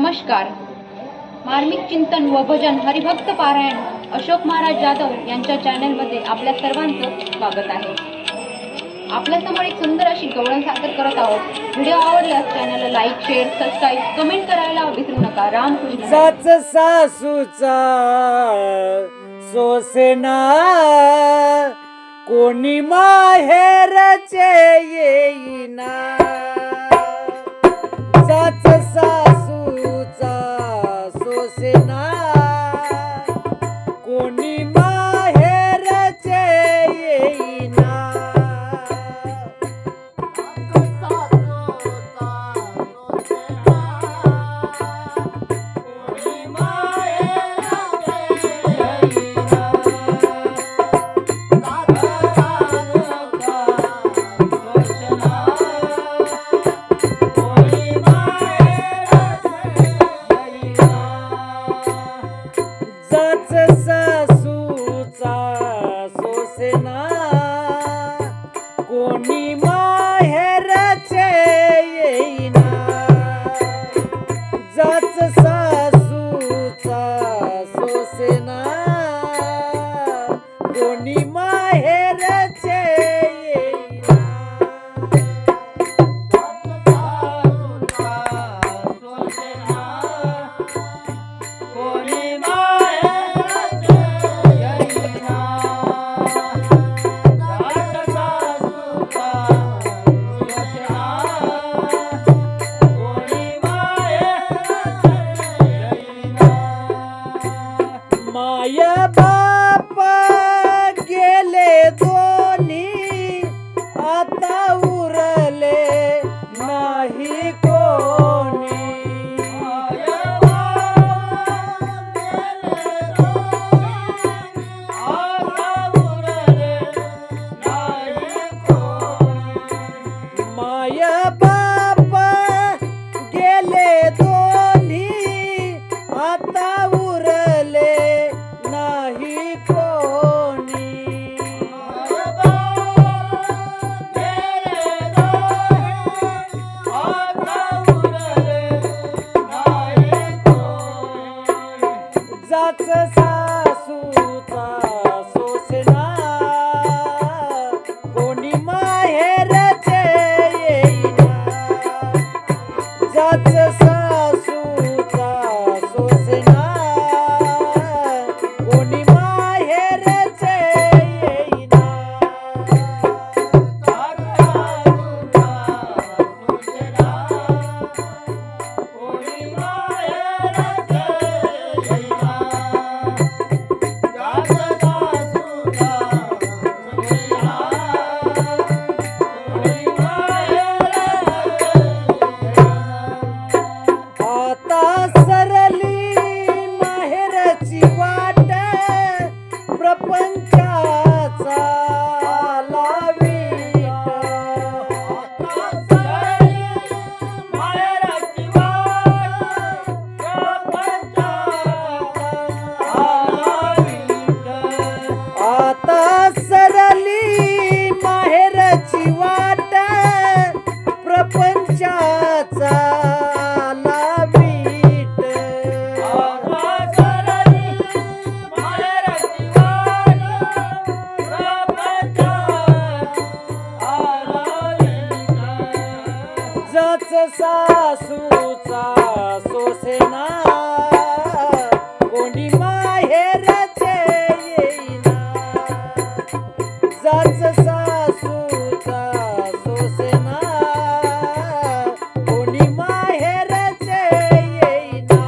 नमस्कार. मार्मिक चिंतन व भजन हरिभक्त पारायण अशोक महाराज जाधव यांच्या चॅनलमध्ये आपल्या सर्वांचं स्वागत आहे. आपल्यासमोर एक सुंदर अशी गवळण सादर करत आहोत. व्हिडिओ आवडल्यास चॅनलला लाईक, शेअर, सबस्क्राईब, कमेंट करायला विसरू नका. रामकृष्ण. साच सासूचा सोसेना कोणी माहेरचे येईना. साच सासूचा सोसेना कोणी माहेरचे येईना. साच सासूचा सोसेना कोणी माहेरचे येईना. जाच सासूचा सोसेना कोणी माहेरचे येईना. माय बाप गेले दोन्ही आता उरले नाही कोणी. माय बाप गेले दोन्ही आता उरले नाही कोणी. जाच सासूचा सोसेना कोणी माहेरचे येईना. जाच सासूचा सोसेना कोणी माहेरचे येईना. आता सरली माहेरची वाट प्रपंचाचा लावीट. आता सरली माहेरची वाट प्रपंचाचा लावीट. जाच सासूचा सोसेना कोणी माहेरचे येईना. जाच सासूचा सोसेना कोणी माहेरचे येईना.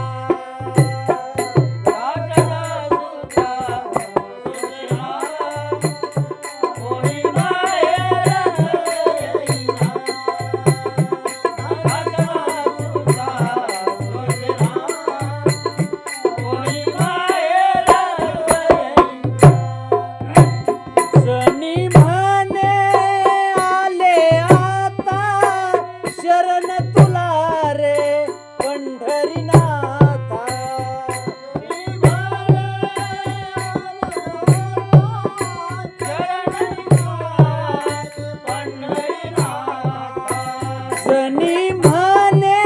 जनी म्हणे आले आता शरण तुला रे पंढरीनाथा. जनी म्हणे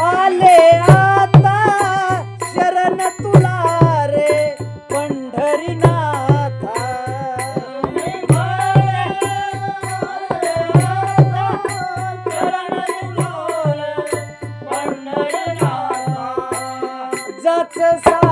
आले आता हाच सा